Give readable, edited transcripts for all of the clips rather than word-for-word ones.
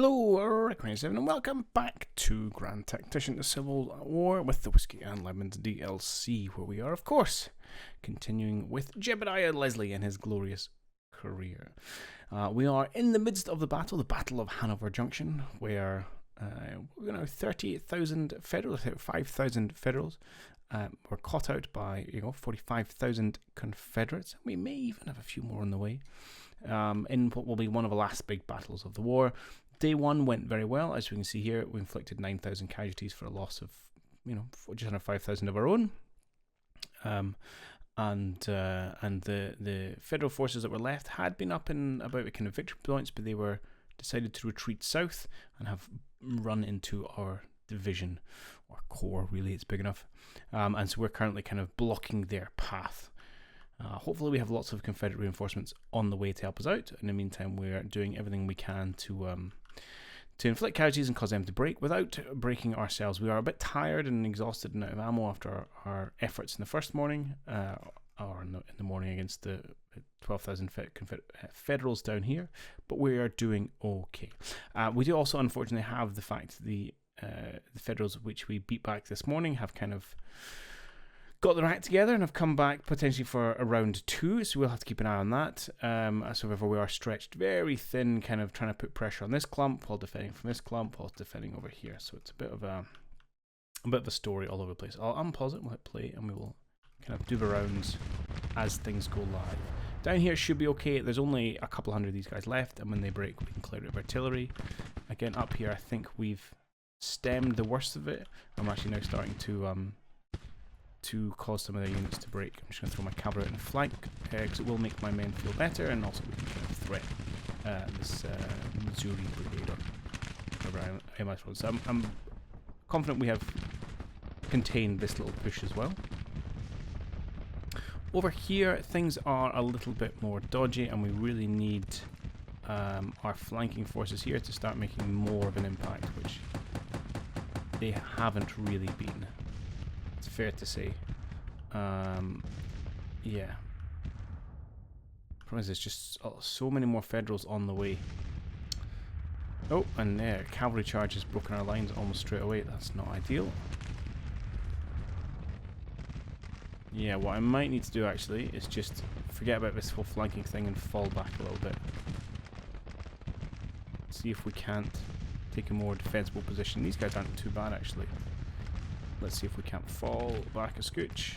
Hello, Rick27, and welcome back to Grand Tactician, the Civil War with the Whiskey and Lemons DLC, where we are, of course, continuing with Jebediah Leslie and his glorious career. We are in the midst of the Battle of Hanover Junction, where 30,000 Federals, 5,000 Federals, were caught out by 45,000 Confederates. We may even have a few more on the way. In what will be one of the last big battles of the war. Day one went very well. As we can see here, we inflicted 9,000 casualties for a loss of, just under 5,000 of our own. And the Federal forces that were left had been up in about the kind of victory points, but they were decided to retreat south and have run into our division, or corps, really, it's big enough. And so we're currently kind of blocking their path. Hopefully we have lots of Confederate reinforcements on the way to help us out. In the meantime, we're doing everything we can to inflict casualties and cause them to break without breaking ourselves. We are a bit tired and exhausted and out of ammo after our efforts in the first morning, or in the morning against the 12,000 Federals down here, but we are doing okay. We do also, unfortunately, have the fact the Federals, which we beat back this morning, have kind of got their act together and have come back potentially for a round two, so we'll have to keep an eye on that. So therefore we are stretched very thin, kind of trying to put pressure on this clump while defending from this clump while defending over here. So it's a bit of a story all over the place. I'll unpause it, we'll hit play, and we will kind of do the rounds as things go live. Down here should be okay. There's only a couple hundred of these guys left, and when they break, we can clear it with artillery. Again, up here, I think we've stemmed the worst of it. I'm actually now starting to cause some of their units to break. I'm just going to throw my cavalry out in the flank, because it will make my men feel better, and also we can kind of threat this Missouri brigade, or whatever I might as well. So I'm confident we have contained this little push as well. Over here, things are a little bit more dodgy, and we really need our flanking forces here to start making more of an impact, which they haven't really been. It's fair to say. Yeah. Problem is, there's just so many more Federals on the way. Oh, and there, cavalry charge has broken our lines almost straight away. That's not ideal. Yeah, what I might need to do actually is just forget about this whole flanking thing and fall back a little bit. See if we can't take a more defensible position. These guys aren't too bad actually. Let's see if we can't fall back a scooch.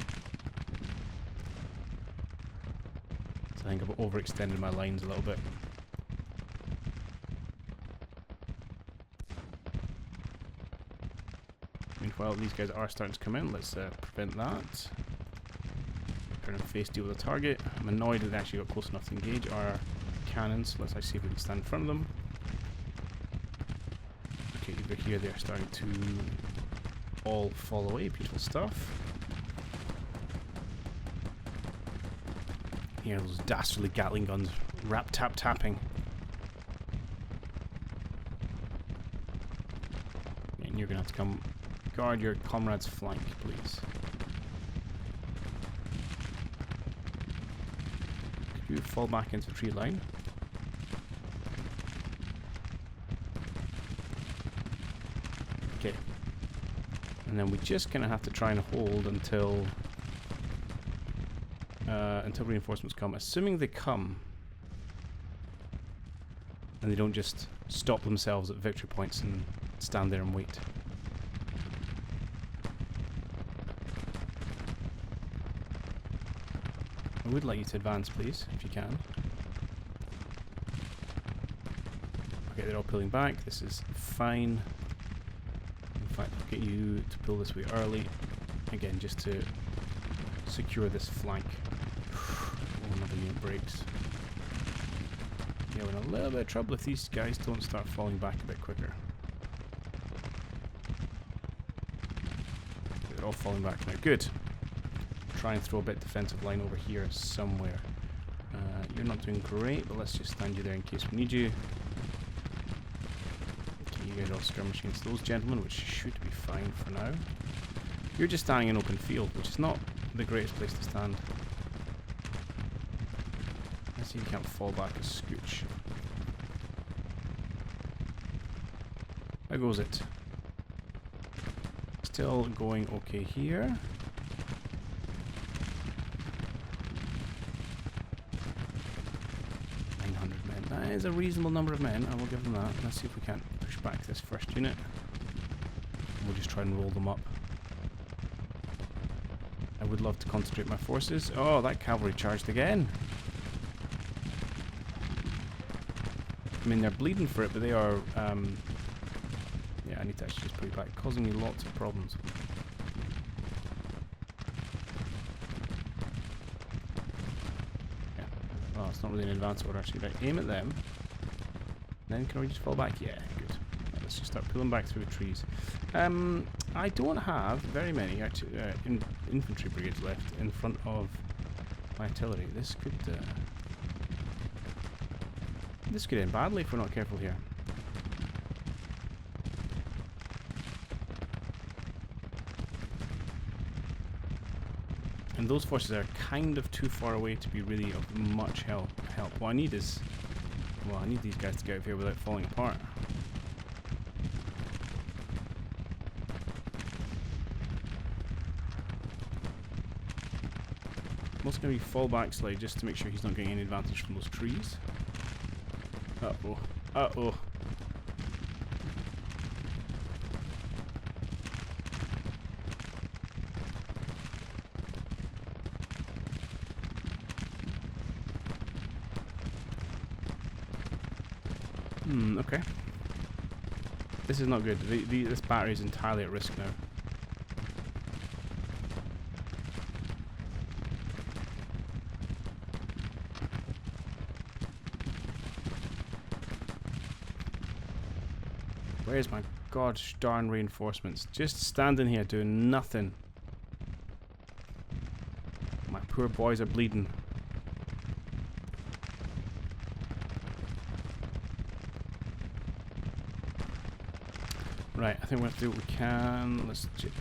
So I think I've overextended my lines a little bit. Meanwhile, these guys are starting to come in. Let's prevent that. Turn and face, deal with the target. I'm annoyed that they actually got close enough to engage our cannons. Let's actually see if we can stand in front of them. Okay, over here they're starting to all fall away. Beautiful stuff. Here, those dastardly Gatling guns tapping. And you're gonna have to come guard your comrade's flank, please. Could you fall back into the tree line? Okay. And then we just kind of have to try and hold until reinforcements come. Assuming they come, and they don't just stop themselves at victory points and stand there and wait. I would like you to advance, please, if you can. Okay, they're all pulling back. This is fine. In fact, I'll get you to pull this way early. Again, just to secure this flank. Oh, another unit breaks. Yeah, we're in a little bit of trouble if these guys don't start falling back a bit quicker. They're all falling back now. Good. Try and throw a bit of defensive line over here somewhere. You're not doing great, but let's just stand you there in case we need you. You guys all skirmish against those gentlemen, which should be fine for now. You're just standing in open field, which is not the greatest place to stand. Let's see if you can't fall back a scooch. How goes it? Still going okay here. 900 men. That is a reasonable number of men. I will give them that. Let's see if we can't push back this first unit. We'll just try and roll them up. I would love to concentrate my forces. Oh, that cavalry charged again. I mean, they're bleeding for it, but they are... yeah, I need to actually just put it back. Causing me lots of problems. Yeah. Well, it's not really an advance order, actually. Right, aim at them. Then can we just fall back? Yeah, good. Right, let's just start pulling back through the trees. I don't have very many actually infantry brigades left in front of my artillery. This could end badly if we're not careful here. And those forces are kind of too far away to be really of much help. What I need is, well, I need these guys to get out of here without falling apart. I'm also going to fall back slightly just to make sure he's not getting any advantage from those trees. Uh-oh. Uh-oh. Okay. This is not good. This battery is entirely at risk now. Where's my gosh darn reinforcements? Just standing here doing nothing. My poor boys are bleeding. Right, I think we have to do what we can. Let's check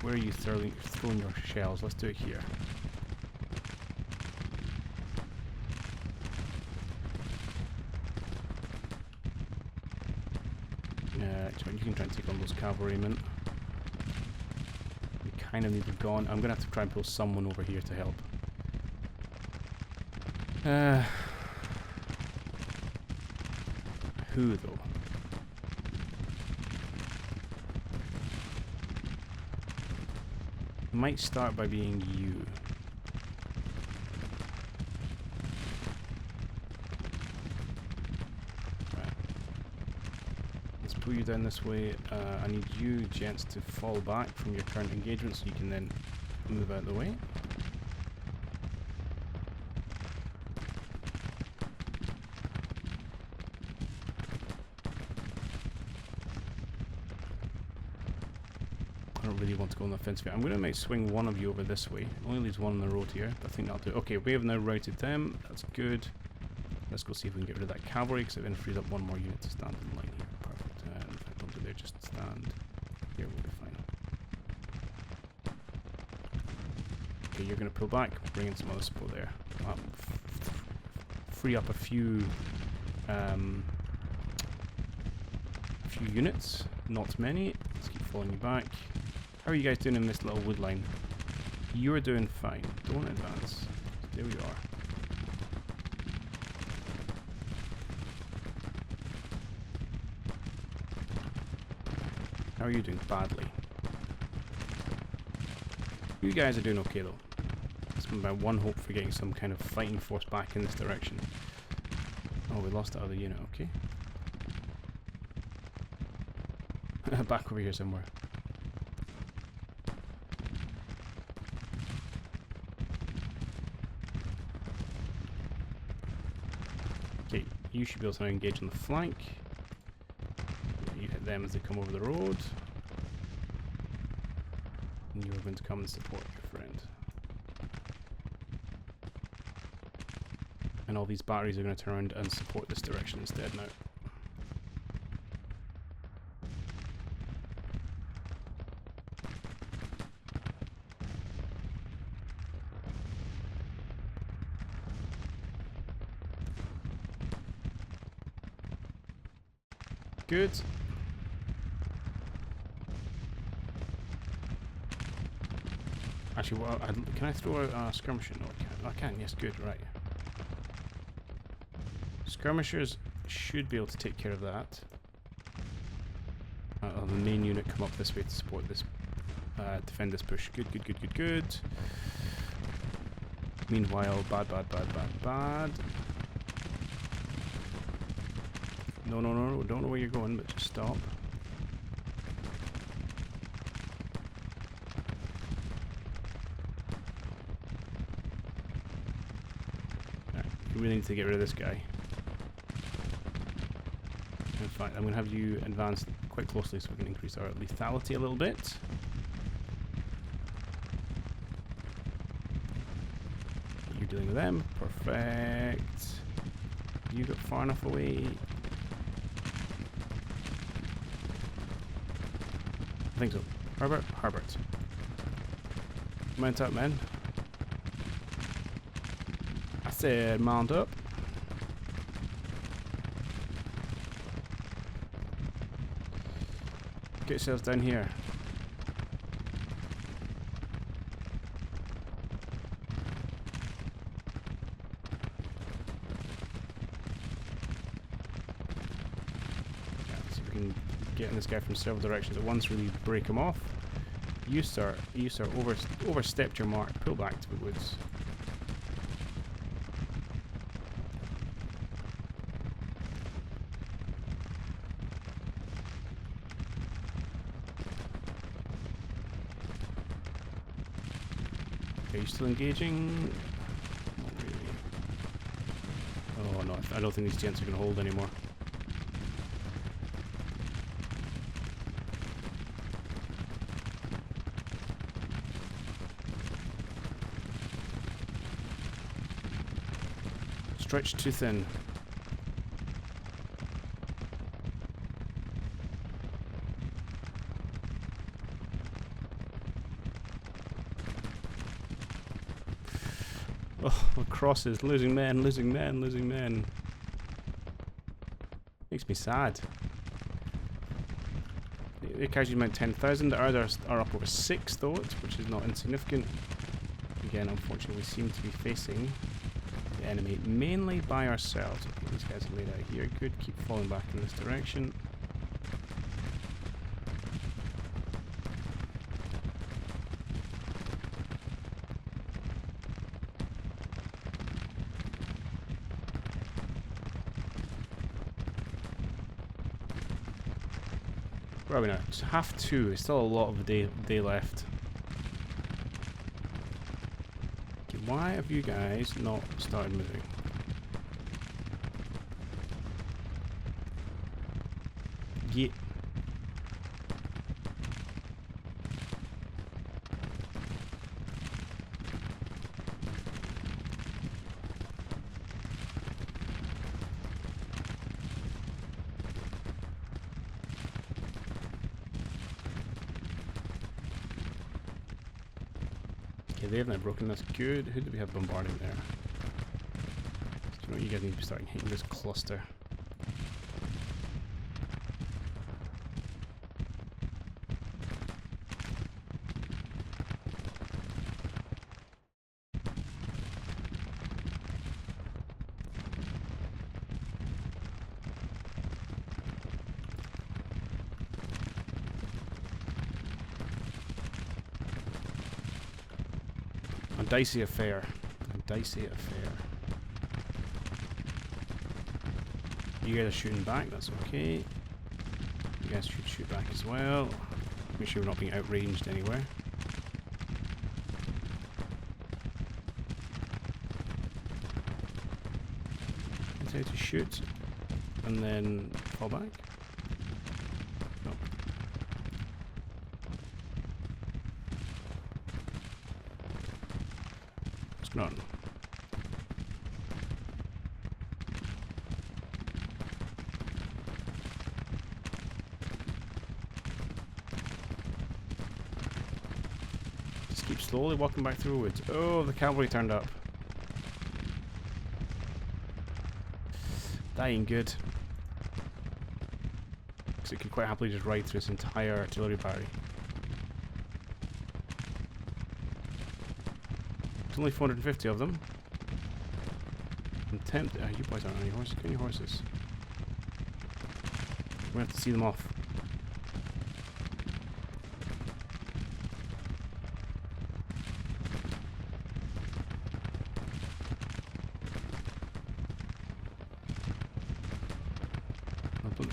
where are you throwing your shells. Let's do it here. You can try and take on those cavalrymen. We kind of need them gone. I'm going to have to try and pull someone over here to help. Who, though? Might start by being you. Pull you down this way. I need you gents to fall back from your current engagement so you can then move out of the way. I don't really want to go on the offensive. I'm going to make swing one of you over this way. Only leaves one on the road here. I think that'll do. Okay, we have now routed them. That's good. Let's go see if we can get rid of that cavalry because it then frees up one more unit to stand in line here. Perfect. If I don't do there, just stand. Here, we'll be fine. Okay, you're going to pull back. Bring in some other support there. Free up a few units. Not many. Let's keep following you back. How are you guys doing in this little wood line? You're doing fine. Don't advance. There we are. How are you doing? Badly. You guys are doing okay though. That's my one hope for getting some kind of fighting force back in this direction. Oh, we lost that other unit, okay. Back over here somewhere. Okay, you should be able to now engage on the flank. You hit them as they come over the road. And you're going to come and support your friend. And all these batteries are going to turn around and support this direction instead now. good. Actually, well, can I throw a skirmisher? No, I can. Yes, good, right. Skirmishers should be able to take care of that. I'll have the main unit come up this way to support this, defend this push. Good, good, good, good, good. Meanwhile, bad. No, don't know where you're going, but just stop. Right, we really need to get rid of this guy. In fact, I'm going to have you advance quite closely so we can increase our lethality a little bit. You're dealing with them. Perfect. You got far enough away. I think so. Herbert. Mount up, men. I said mount up. Get yourselves down here. Yeah, so we can get in this guy from several directions at once, really break him off. You sir, overstepped your mark. Pull back to the woods. Are you still engaging? Not really. Oh no, I don't think these gents are going to hold anymore. Stretched too thin. Oh, crosses, losing men. Makes me sad. The casualty amount 10,000. Ours are up over 6 though, which is not insignificant. Again, unfortunately, we seem to be facing the enemy mainly by ourselves. Okay, these guys are laid out here. Good, keep falling back in this direction. Where are we now? It's 2:30. It's still a lot of the day left. Okay, why have you guys not started moving? Get. They haven't broken. That's good. Who do we have bombarding there? Do you know what? You guys need to be starting hitting this cluster. Dicey affair. You guys are shooting back, that's okay. You guys should shoot back as well. Make sure we're not being outranged anywhere. Continue to shoot and then fall back. No. None. Just keep slowly walking back through the woods. Oh, the cavalry turned up. That ain't good. because it could quite happily just ride through this entire artillery battery. There's only 450 of them. I'm tempted. Oh, you boys aren't on any horses. Get any horses. We're going to have to see them off.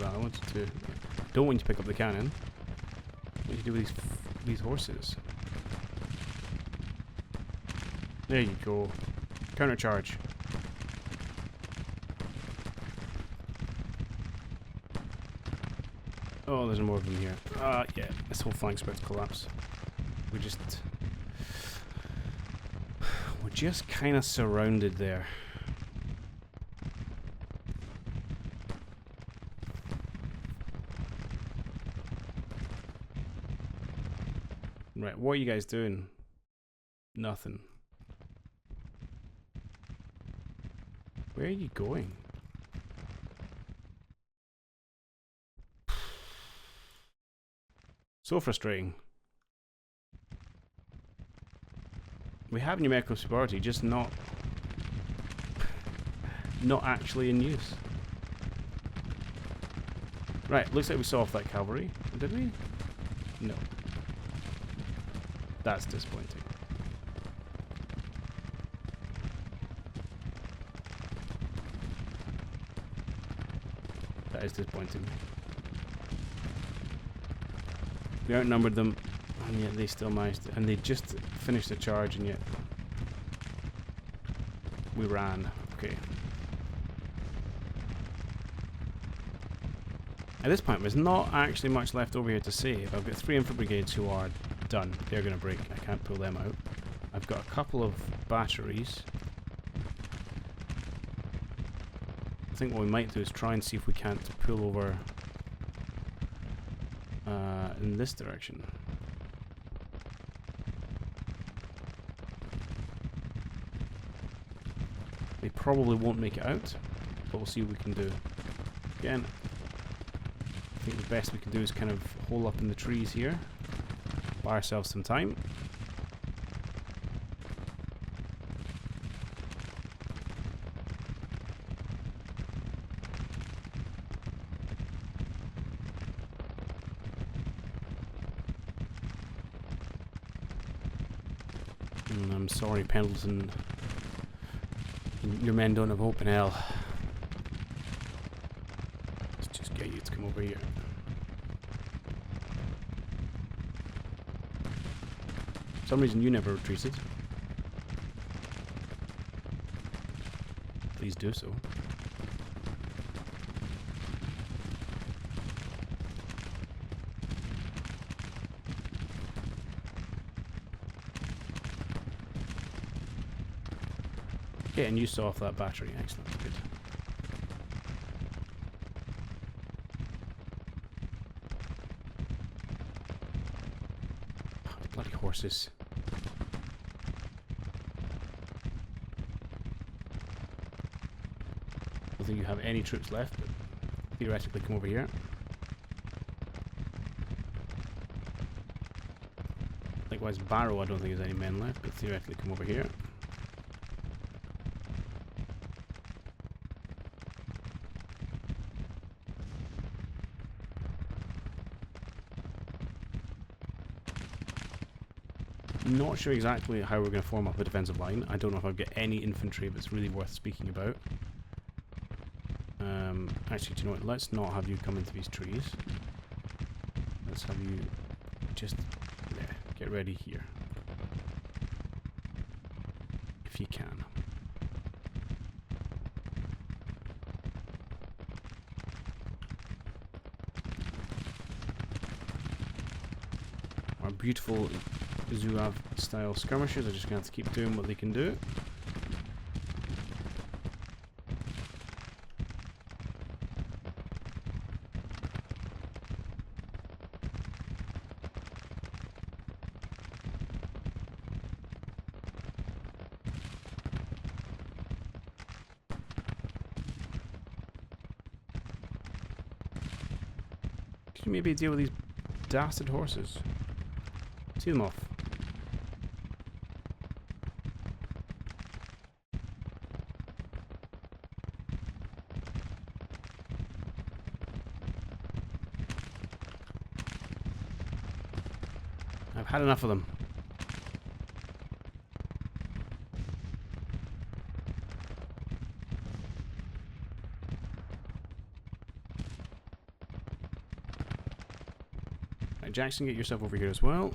I wanted to. Don't want you to pick up the cannon. What do you do with these horses? There you go. Countercharge. Oh, there's more of them here. Yeah, this whole flank's about to collapse. We're just kind of surrounded there. Right, what are you guys doing? Nothing. Where are you going? So frustrating. We have numerical superiority, just not actually in use. Right, looks like we saw off that cavalry. Did we? No. That's disappointing. That is disappointing. We outnumbered them, and yet they still managed to, and they just finished the charge, and yet we ran. Okay. At this point, there's not actually much left over here to save. I've got 3 infantry brigades who are done. They're going to break. I can't pull them out. I've got a couple of batteries. I think what we might do is try and see if we can't pull over in this direction. They probably won't make it out, but we'll see what we can do. Again, I think the best we can do is kind of hole up in the trees here. Buy ourselves some time. I'm sorry, Pendleton. Your men don't have hope in hell. Let's just get you to come over here. For some reason you never retreated. Please do so. Okay, and you saw off that battery. Excellent. Good. Oh, bloody horses. I don't think you have any troops left, but theoretically come over here. Likewise, Barrow, I don't think there's any men left, but theoretically come over here. Not sure exactly how we're going to form up a defensive line. I don't know if I've got any infantry that's really worth speaking about. Actually, do you know what? Let's not have you come into these trees. Let's have you just there. Get ready here. If you can. Our beautiful Zouave style skirmishers are just going to have to keep doing what they can do. Could you maybe deal with these dastard horses? See them off. I've had enough of them. Right, Jackson, get yourself over here as well.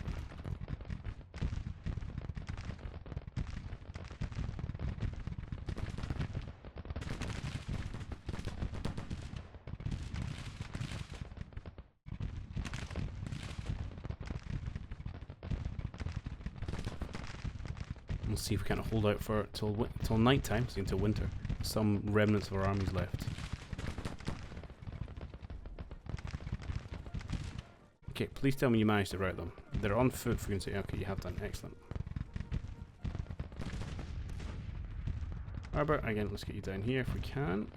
We'll see if we can't hold out for till night time, so until winter. Some remnants of our armies left. Okay, please tell me you managed to rout them. They're on foot, for goodness sake. Okay, you have done. Excellent. Arbor, again, let's get you down here if we can.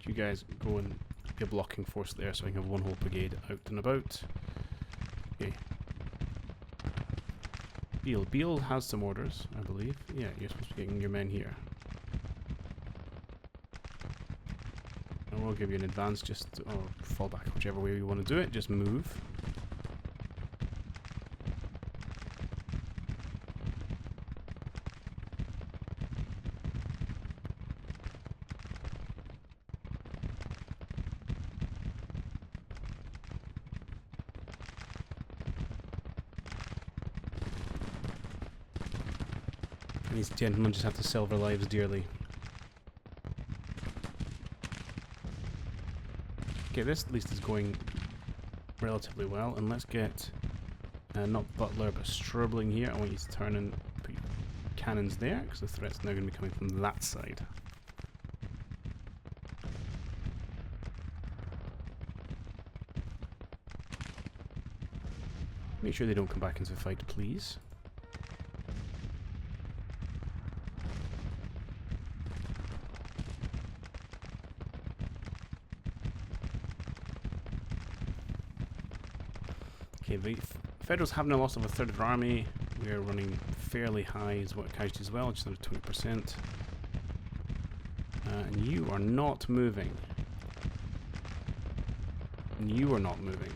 You guys go and be a blocking force there so I can have one whole brigade out and about. Okay. Beale has some orders, I believe. Yeah, you're supposed to be getting your men here. And we'll give you an advance, or fall back, whichever way you want to do it, just move. These gentlemen just have to sell their lives dearly. Okay, this at least is going relatively well, and let's get not Butler but Strobling here. I want you to turn and put your cannons there, because the threat's now going to be coming from that side. Make sure they don't come back into the fight, please. Okay, the Federals have now lost over a third of their army. We are running fairly high as what casualties as well, just under 20%. And you are not moving. And you are not moving.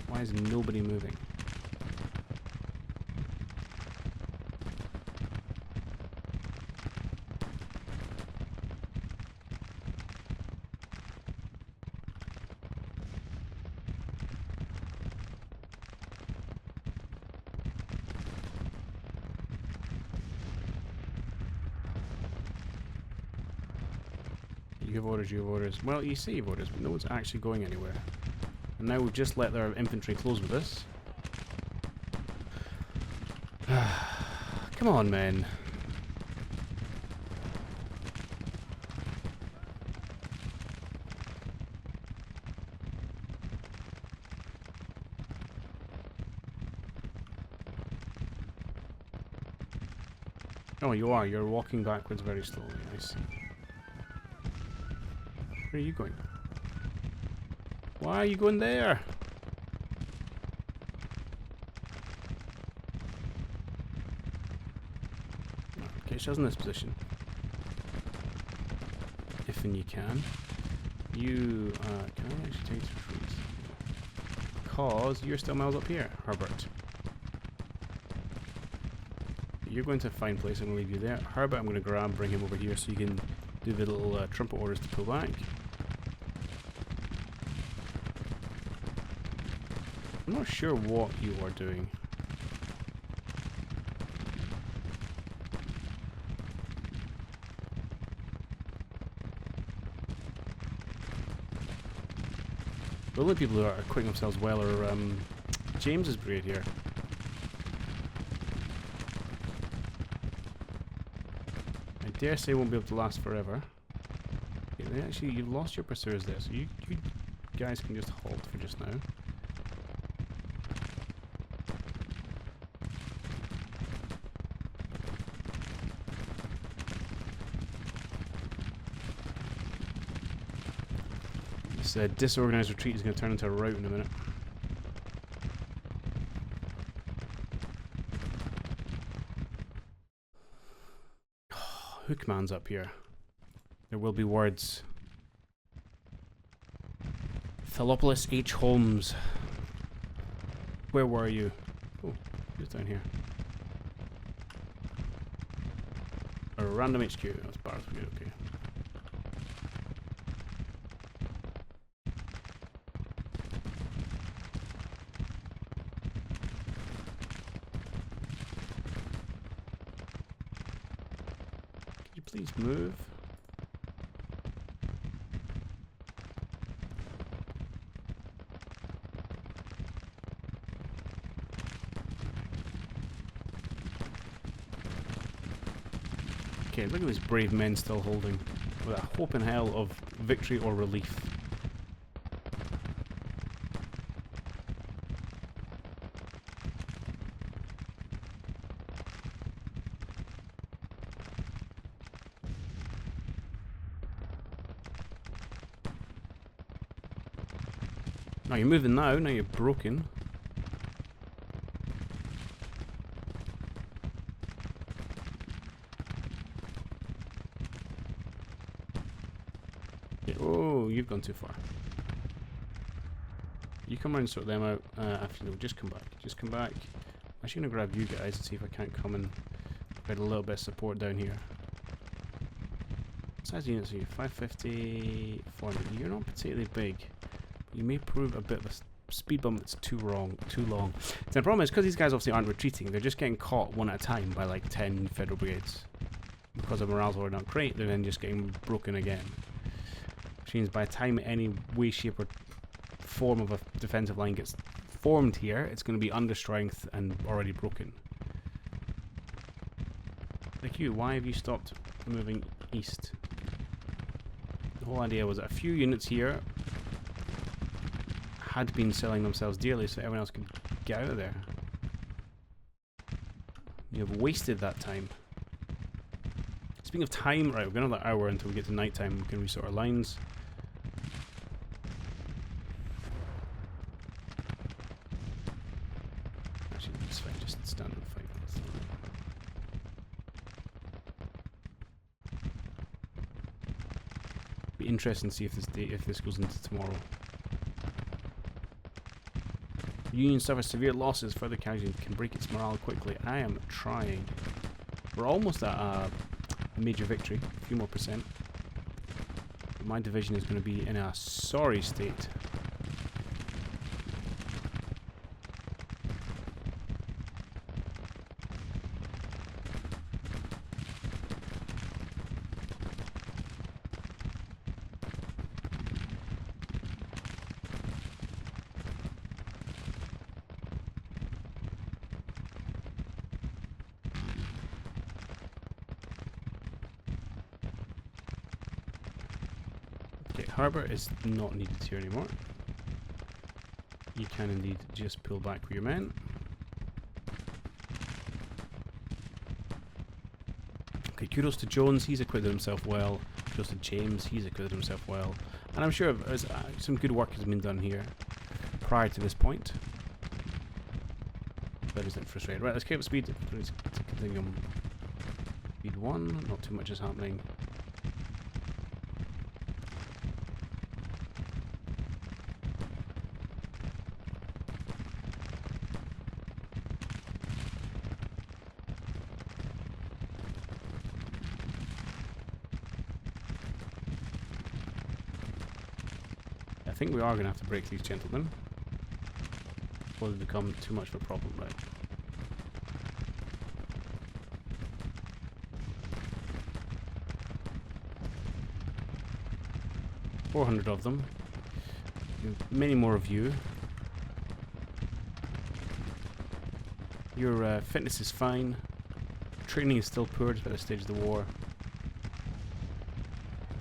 Why is nobody moving? You have orders, you have orders. Well, you say you have orders, but no one's actually going anywhere. And now we've just let their infantry close with us. Come on, men. Oh, you are. You're walking backwards very slowly. I see. Where are you going? Why are you going there? Okay, she's in this position. If and you can. You, can I actually take retreat? Because you're still miles up here, Herbert. You're going to a fine place, I'm going to leave you there. Herbert, I'm going to grab, bring him over here so you can do the little trumpet orders to pull back. I'm not sure what you are doing. The only people who are equipping themselves well are James's brigade here. I dare say won't be able to last forever. Okay, actually, you've lost your pursuers there, so you guys can just halt for just now. This disorganized retreat is going to turn into a rout in a minute. Who commands up here? There will be words. Theophilus H. Holmes. Where were you? Oh, who's down here? A random HQ. That's Barrett's Brigade, okay. Could you please move? Okay, look at these brave men still holding, with a hope in hell of victory or relief. Now you're moving now you're broken. Oh, you've gone too far. You come around and sort them out. Actually, no, just come back. Just come back. I'm actually going to grab you guys and see if I can't come and provide a little bit of support down here. What size units are you? 550, 400. You're not particularly big. You may prove a bit of a speed bump that's too long. So the problem is, because these guys obviously aren't retreating, they're just getting caught one at a time by like 10 Federal brigades. Because their morale's already not great, they're then just getting broken again. Which means by the time any way, shape or form of a defensive line gets formed here, it's going to be under strength and already broken. Like you, why have you stopped moving east? The whole idea was that a few units here had been selling themselves dearly so everyone else could get out of there. You have wasted that time. Speaking of time, right, we've got another hour until we get to night time. We can resort our lines. Actually, it's fine, just stand and fight. Be interesting to see if this goes into tomorrow. Union suffers severe losses. Further casualties can break its morale quickly. I am trying. We're almost at a major victory. A few more percent. But my division is going to be in a sorry state. Harbour is not needed here anymore. You can indeed just pull back with your men. Okay, kudos to Jones, he's acquitted himself well. Kudos to James, he's acquitted himself well. And I'm sure some good work has been done here prior to this point. That isn't frustrating. Right, let's keep up speed. Let's continue on speed 1, not too much is happening. I think we are going to have to break these gentlemen before they become too much of a problem, right? $400 of them. Many more of you. Your fitness is fine. Training is still poor just by this stage of the war.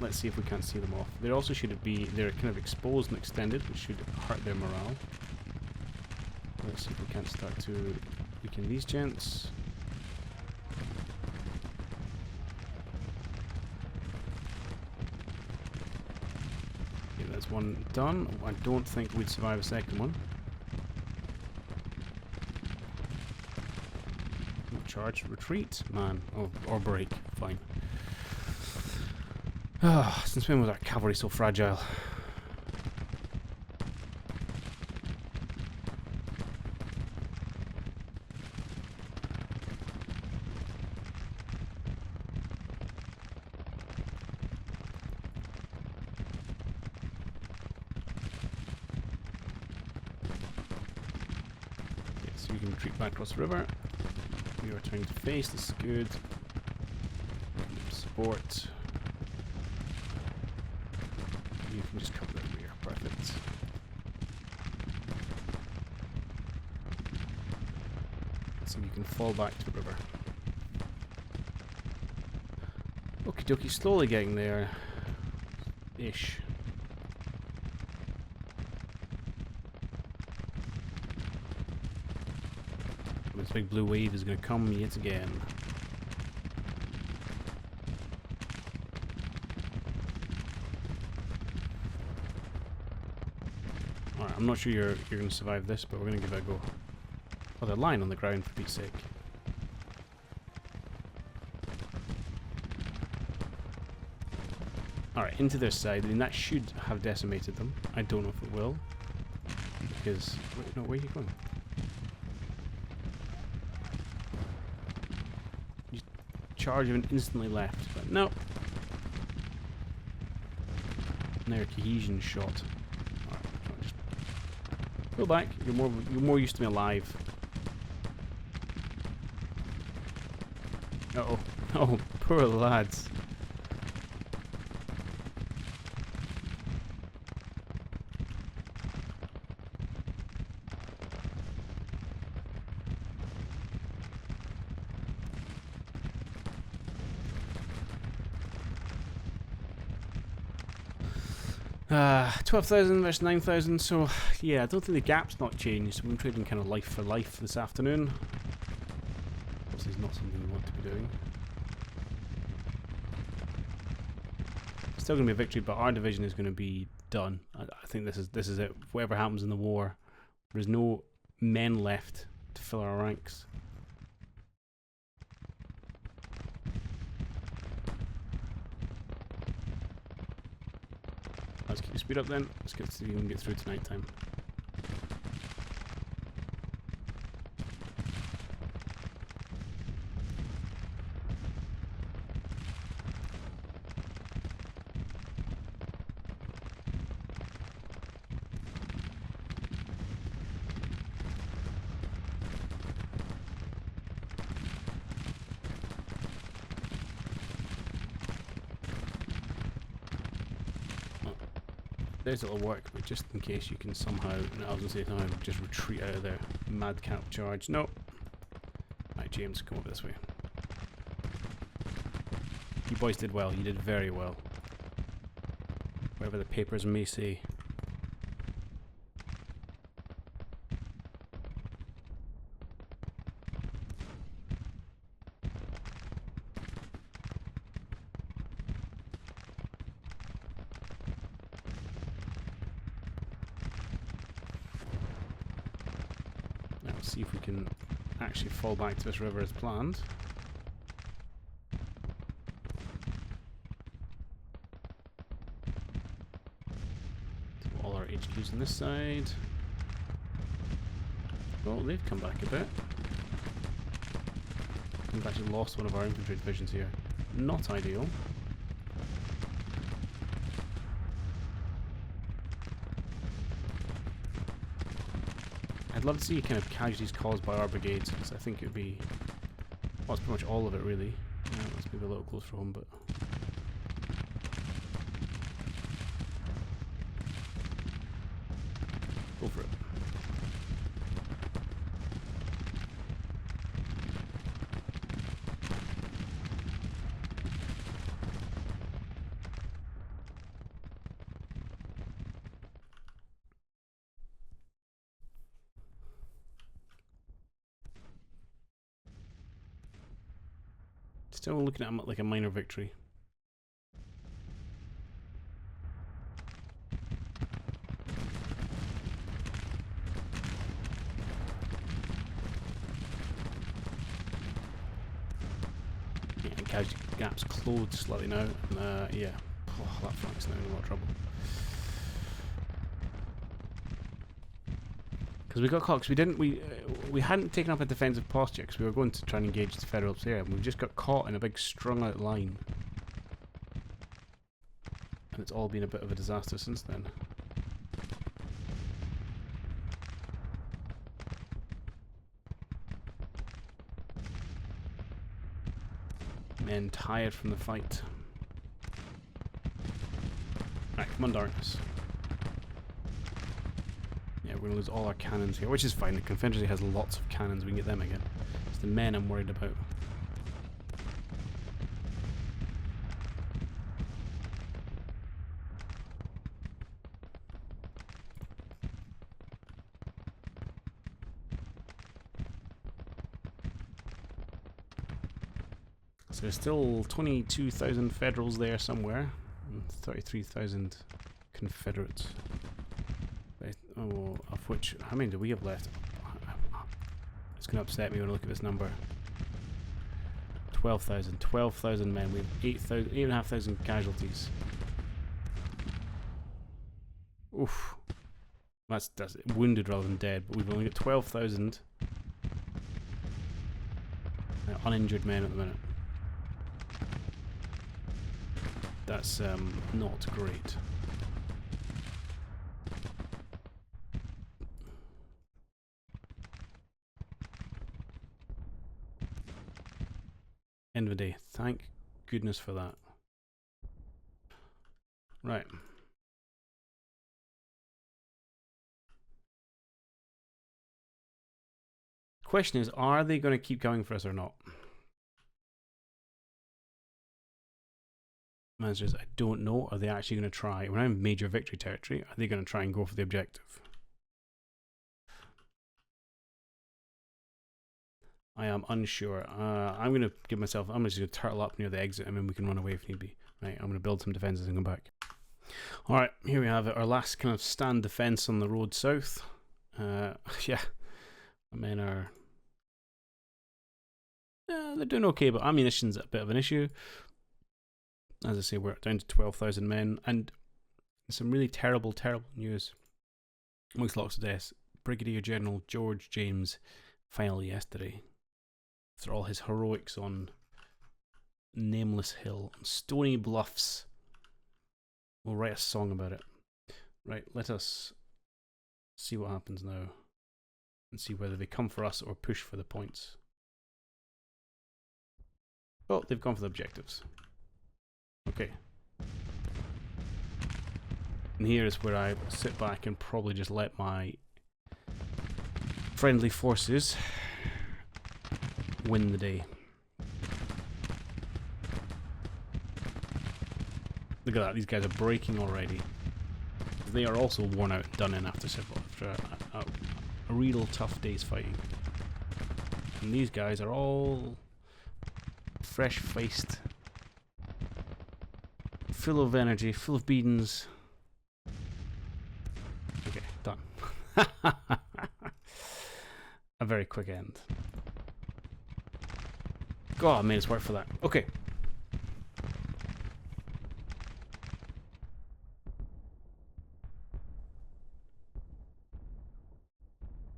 Let's see if we can't see them off. They also should be, they're kind of exposed and extended, which should hurt their morale. Let's see if we can't start to weaken these gents. Yeah, that's First one done. I don't think we'd survive a second one. Charge, retreat, man, or break, fine. Ah, since when was our cavalry so fragile? So we can retreat back across the river. We are trying to face, this is good. Support. You can just cover the rear, perfect. So you can fall back to the river. Okie dokie, slowly getting there. Ish. This big blue wave is going to come yet again. Alright, I'm not sure you're going to survive this, but we're going to give it a go. Oh, they're lying on the ground, for Pete's sake. Alright, into their side. I mean, that should have decimated them. I don't know if it will. Because... Wait, no, where are you going? Charge and instantly left, but no. Now cohesion shot. Alright, just go back. You're more used to me alive. Uh oh. Oh, poor lads. Uh, 12,000 versus 9,000, so yeah, I don't think the gap's not changed. We're trading kind of life for life this afternoon. Obviously, it's not something we want to be doing. Still going to be a victory, but our division is going to be done. I think this is it. Whatever happens in the war, there's no men left to fill our ranks. Let's keep the speed up then. Let's get to see if we can get through to night time. There's it'll work, but just in case you can somehow, no, I was going to say no, just retreat out of there. Madcap charge. No. Right, James, come over this way. You boys did well. You did very well. Whatever the papers may say. See if we can actually fall back to this river as planned. So all our HQs on this side. Oh, they've come back a bit. We've actually lost one of our infantry divisions here. Not ideal. I'd love to see kind of casualties caused by our brigades, because I think it would be... Well, it's pretty much all of it, really. Let's move a little closer for home, but... Go for it. Still looking at like a minor victory. casualty gaps closed slightly now. Yeah, that flank's now in a lot of trouble. Because we got caught, because we hadn't taken up a defensive posture, because we were going to try and engage the Federals there, and we just got caught in a big strung out line. And it's all been a bit of a disaster since then. Men tired from the fight. Right, come on, darkness. Yeah, we're going to lose all our cannons here, which is fine. The Confederacy has lots of cannons. We can get them again. It's the men I'm worried about. So there's still 22,000 Federals there somewhere, and 33,000 Confederates. Oh, of which, how many do we have left? It's going to upset me when I look at this number. 12,000 men. We have 8,500 casualties. Oof. That's wounded rather than dead, but we've only got 12,000 uninjured men at the minute. That's not great. End of the day. Thank goodness for that. Right. Question is, are they going to keep going for us or not? The answer is, I don't know. Are they actually going to try? We're in major victory territory. Are they going to try and go for the objective? I am unsure. I'm going to give myself... I'm just going to turtle up near the exit and then we can run away if need be. Right, I'm going to build some defences and come back. Alright, here we have it. Our last kind of stand defence on the road south. Yeah. My men are... they're doing okay, but ammunition's a bit of an issue. As I say, we're down to 12,000 men, and some really terrible, terrible news. Amongst lots of deaths, Brigadier General George James fell yesterday. After all his heroics on Nameless Hill, on Stony Bluffs. We'll write a song about it. Right, let us see what happens now, and see whether they come for us or push for the points. Oh, they've gone for the objectives. Okay. And here is where I sit back and probably just let my friendly forces win the day. Look at that, these guys are breaking already. They are also worn out and done in after a real tough day's fighting. And these guys are all fresh-faced, full of energy, full of beans. Okay, done. A very quick end. God, I made us work for that. Okay.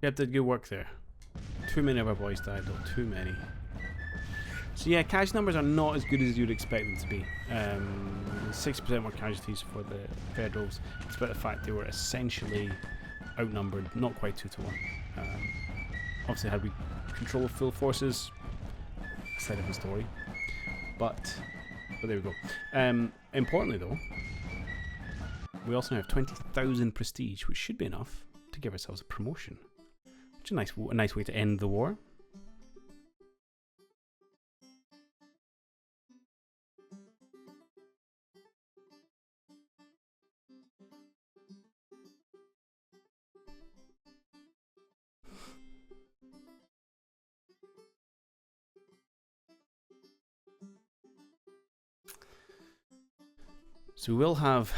Yep, did good work there. Too many of our boys died though, too many. So yeah, casualty numbers are not as good as you'd expect them to be. 60% more casualties for the Federals, despite the fact they were essentially outnumbered, not quite 2 to 1. Obviously, had we control of full forces, side of the story. But there we go. Importantly though, we also have 20,000 prestige, which should be enough to give ourselves a promotion. Which is a nice way to end the war. So we'll have,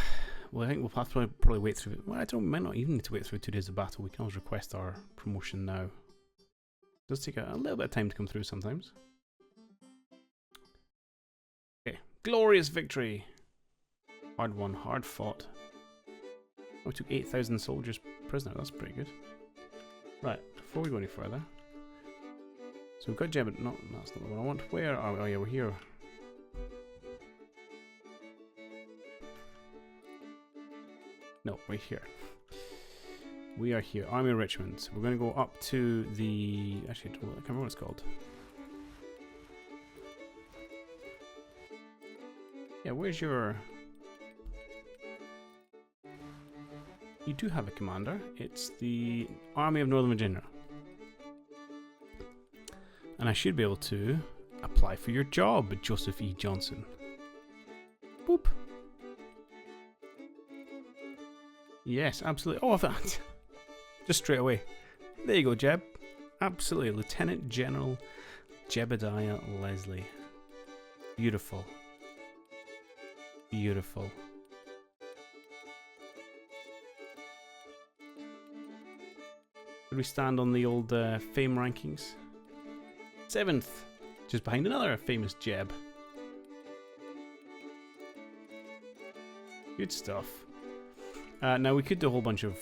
well, I think we'll have to probably wait through, well, we might not even need to wait through 2 days of battle. We can always request our promotion now. It does take a little bit of time to come through sometimes. Glorious victory! Hard won, hard fought. We took 8,000 soldiers prisoner. That's pretty good. Right, before we go any further. So we've got Jebediah. No, that's not the one I want. Where are we? Oh yeah, we're here. No, we're here. We are here. Army of Richmond. So we're going to go up to the... Actually, I can't remember what it's called. Yeah, where's your... You do have a commander. It's the Army of Northern Virginia. And I should be able to apply for your job, Joseph E. Johnson. Boop. Yes, absolutely. Oh, that. Just straight away. There you go, Jeb. Absolutely. Lieutenant General Jebediah Leslie. Beautiful. Beautiful. Where do we stand on the old fame rankings? 7th. Just behind another famous Jeb. Good stuff. Now we could do a whole bunch of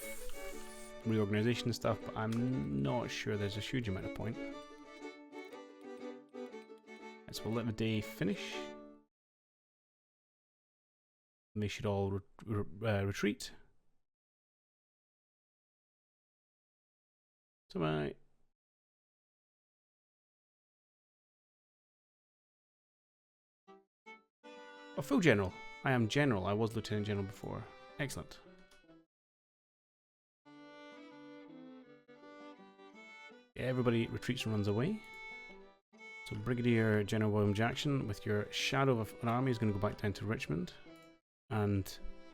reorganization and stuff, but I'm not sure there's a huge amount of point. So we'll let the day finish. And they should all retreat. So oh, full general. I am general. I was lieutenant general before. Excellent. Everybody retreats and runs away. So Brigadier General William Jackson with your shadow of an army is going to go back down to Richmond. And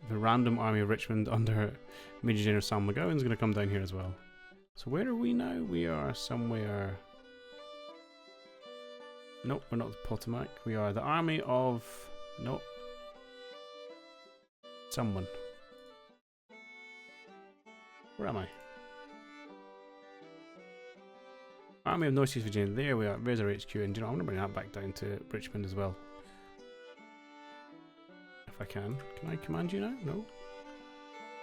the random army of Richmond under Major General Sam McGowan is going to come down here as well. So where are we now? We are somewhere... Nope, we're not the Potomac. We are the army of... Nope. Someone. Where am I? Army of Northeast Virginia. There we are. There's our HQ. And you know, I'm going to bring that back down to Richmond as well. If I can. Can I command you now? No?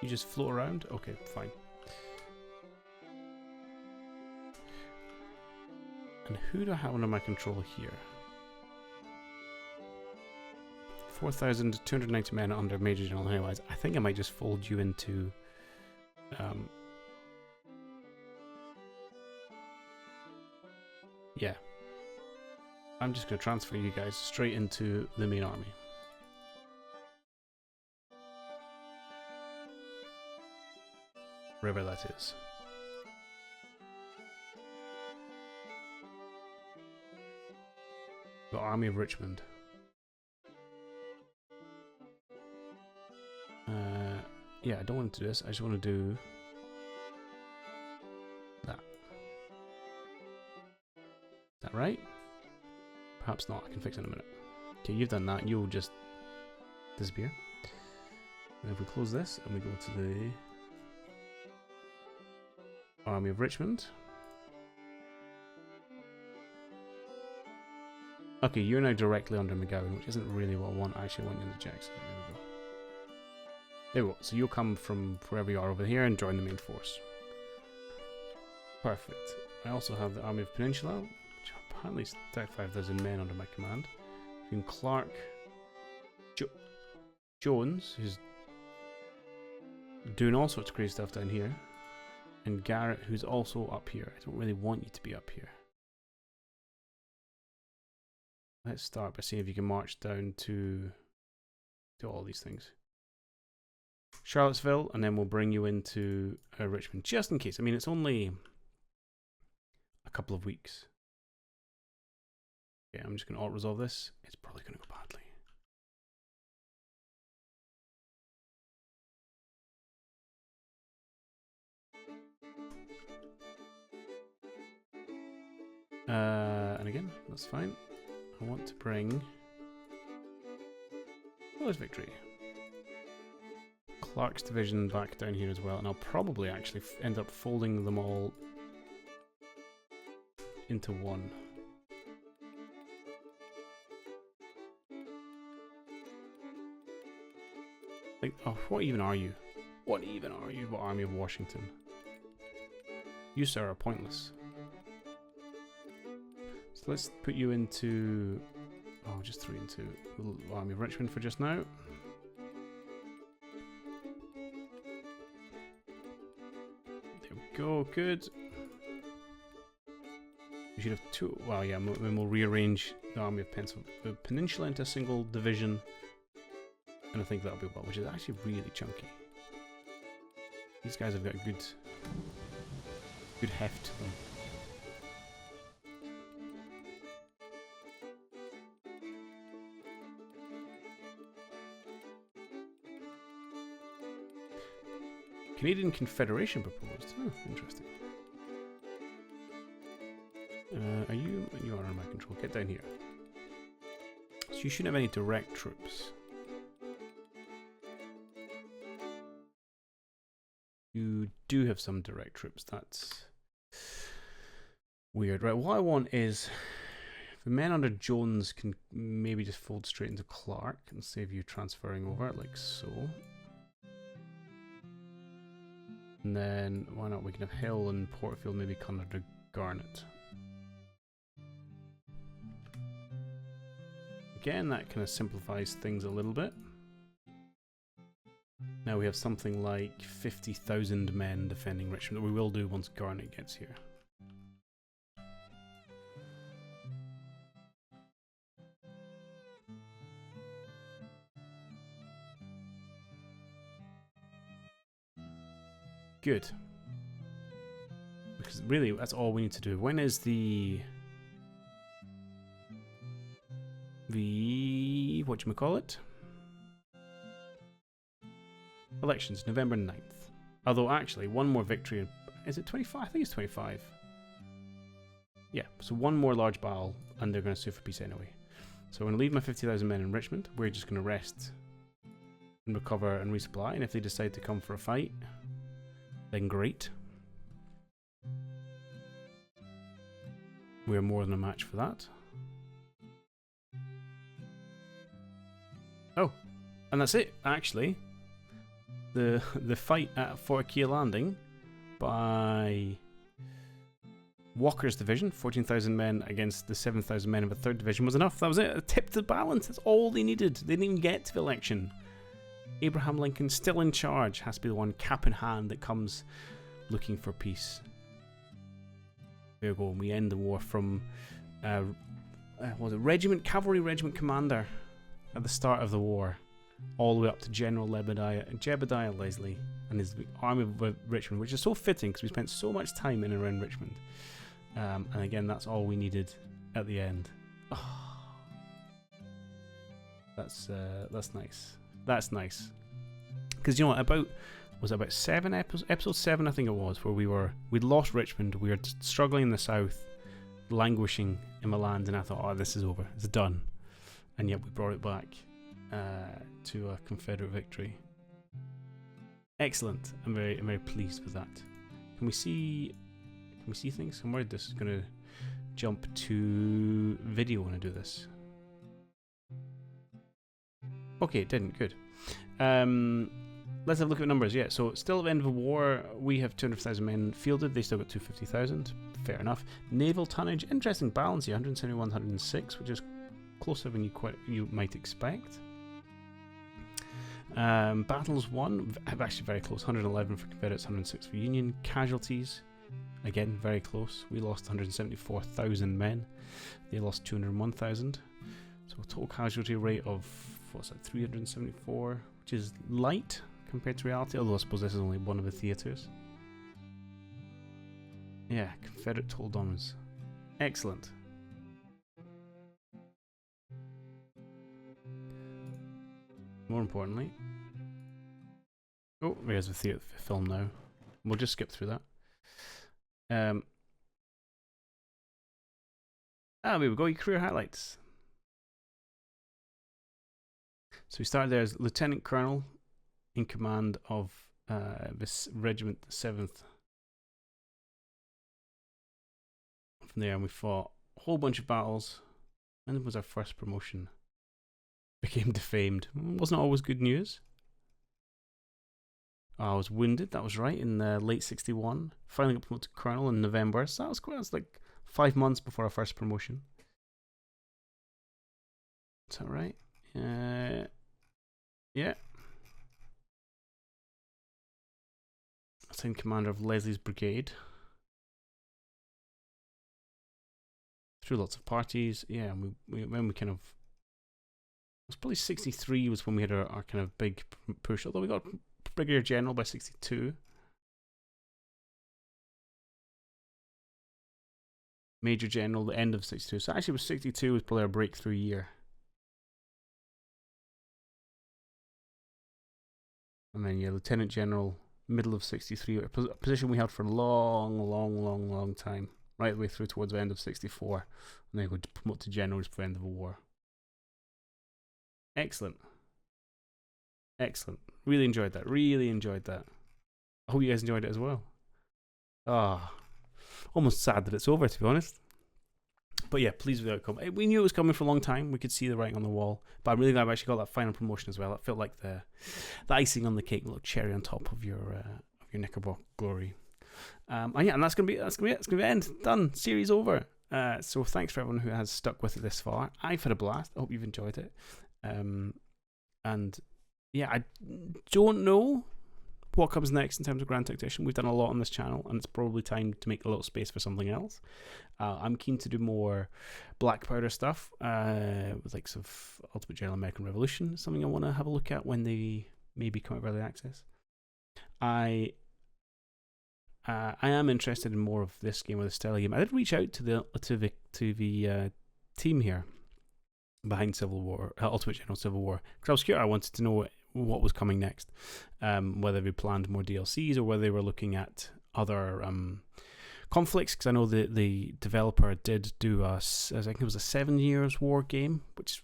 You just float around? Okay, fine. And who do I have under my control here? 4,290 men under Major General Hennywise. I think I might just fold you into... yeah. I'm just going to transfer you guys straight into the main army. Wherever that is. The Army of Richmond. Yeah, I don't want to do this. I just want to do that. Is that right? Perhaps not. I can fix it in a minute. Okay, you've done that. You'll just disappear. And if we close this and we go to the Army of Richmond. Okay, you're now directly under McGowan, which isn't really what I want. I actually want you under Jackson. There we go. There we go. So you'll come from wherever you are over here and join the main force. Perfect. I also have the Army of Peninsula, which apparently stacked 5,000 men under my command. Between Clark, Jones, who's doing all sorts of crazy stuff down here, and Garrett, who's also up here. I don't really want you to be up here. Let's start by seeing if you can march down to all these things. Charlottesville, and then we'll bring you into Richmond, just in case. I mean, it's only a couple of weeks. Okay, I'm just going to alt-resolve this. It's probably going to go badly. And again, that's fine. I want to bring Flawless Victory. Clark's division back down here as well, and I'll probably actually end up folding them all into one. Oh, what even are you? What even are you, Army of Washington? You, sir, are pointless. So let's put you into... Oh, just 3 into the Army of Richmond for just now. There we go, good. We should have 2... Well, yeah, then we'll rearrange the Army of Peninsula into a single division. And I think that'll be well, which is actually really chunky. These guys have got a good heft to them. Canadian Confederation proposed. Oh, interesting. Are you? You are under my control. Get down here. So you shouldn't have any direct troops. You do have some direct troops. That's weird. Right, what I want is the men under Jones can maybe just fold straight into Clark and save you transferring over, like so. And then, why not, we can have Hill and Portfield maybe come under Garnet. Again, that kind of simplifies things a little bit. Now we have something like 50,000 men defending Richmond, that we will do once Garnet gets here. Good. Because really, that's all we need to do. When is the whatchamacallit? Elections, November 9th. Although actually, one more victory. Is it 25? I think it's 25. Yeah, so one more large battle, and they're going to sue for peace anyway. So I'm going to leave my 50,000 men in Richmond. We're just going to rest and recover and resupply. And if they decide to come for a fight, then great. We're more than a match for that. Oh, and that's it, actually. The fight at Fort Key Landing by Walker's division, 14,000 men against the 7,000 men of a 3rd division, was enough. That was it. It tipped the balance. That's all they needed. They didn't even get to the election. Abraham Lincoln, still in charge, has to be the one cap in hand that comes looking for peace. There we go. We end the war from was it cavalry regiment commander at the start of the war, all the way up to General Jebediah Leslie and his Army of Richmond, which is so fitting because we spent so much time in and around Richmond. And again, that's all we needed at the end. Oh, that's nice. That's nice. Because you know what, about 7 episodes, episode 7 I think it was, where we'd lost Richmond, we were struggling in the south, languishing in Milan, and I thought, oh, this is over, it's done. And yet we brought it back to a Confederate victory. Excellent. I'm very pleased with that. Can we see things? I'm worried this is going to jump to video when I do this. Okay, it didn't. Good. Let's have a look at numbers. Yeah, so still at the end of the war, we have 200,000 men fielded. They still got 250,000. Fair enough. Naval tonnage, interesting balance here, 171, 106, which is closer than you might expect. Battles won, actually very close. 111 for Confederates, 106 for Union. Casualties, again very close. We lost 174,000 men. They lost 201,000. So a total casualty rate of, what's that, 374, which is light compared to reality, although I suppose this is only one of the theatres. Yeah, Confederate total dominance. Excellent. More importantly, oh, there's the film now. We'll just skip through that. There we go, your career highlights. So we started there as Lieutenant Colonel in command of this regiment, the 7th. From there, we fought a whole bunch of battles, and it was our first promotion. Became defamed. Wasn't always good news. I was wounded, that was right, in late 61. Finally got promoted to colonel in November, so that was quite, like 5 months before our first promotion. Is that right? Yeah. Assigned commander of Leslie's brigade. Through lots of parties, yeah, and when we kind of, it was probably 63 was when we had our kind of big push, although we got brigadier general by 62. Major general, the end of 62. So actually, 62 was probably our breakthrough year. And then, yeah, lieutenant general, middle of 63, a position we held for a long time, right the way through towards the end of 64. And then we promote to general just before the end of the war. Excellent. Excellent. Really enjoyed that. I hope you guys enjoyed it as well. Almost sad that it's over, to be honest. But yeah, pleased with the outcome. We knew it was coming for a long time. We could see the writing on the wall. But I'm really glad I actually got that final promotion as well. It felt like the icing on the cake, a little cherry on top of your Knickerbocker glory. And that's gonna be it. It's gonna be the end. Done. Series over. So thanks for everyone who has stuck with it this far. I've had a blast. I hope you've enjoyed it. And yeah, I don't know what comes next in terms of Grand Tactician. We've done a lot on this channel, and it's probably time to make a little space for something else. I'm keen to do more Black Powder stuff with like sort of Ultimate General American Revolution. Something I want to have a look at when they maybe come out of early access. I am interested in more of this game or the style of game. I did reach out to the team here behind Civil War, Ultimate General Civil War, because I was curious. I wanted to know what was coming next, whether they planned more DLCs or whether they were looking at other conflicts, because I know the developer did do I think it was a 7 Years War game, which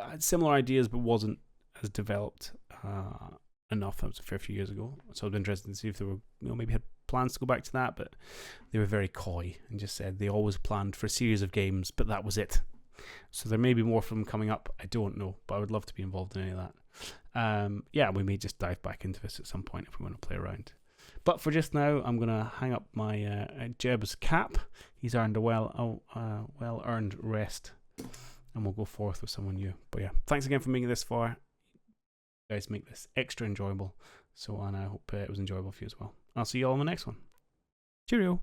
had similar ideas but wasn't as developed enough. That was a fair few years ago, so I'd be interested to see if they were, maybe had plans to go back to that, but they were very coy and just said they always planned for a series of games, but that was it. So there may be more from them coming up. I don't know, but I would love to be involved in any of that. Yeah, we may just dive back into this at some point if we want to play around. But for just now, I'm going to hang up my Jeb's cap. He's earned a well-earned rest, and we'll go forth with someone new. But yeah, thanks again for making it this far. You guys make this extra enjoyable. And I hope it was enjoyable for you as well. I'll see you all in the next one. Cheerio.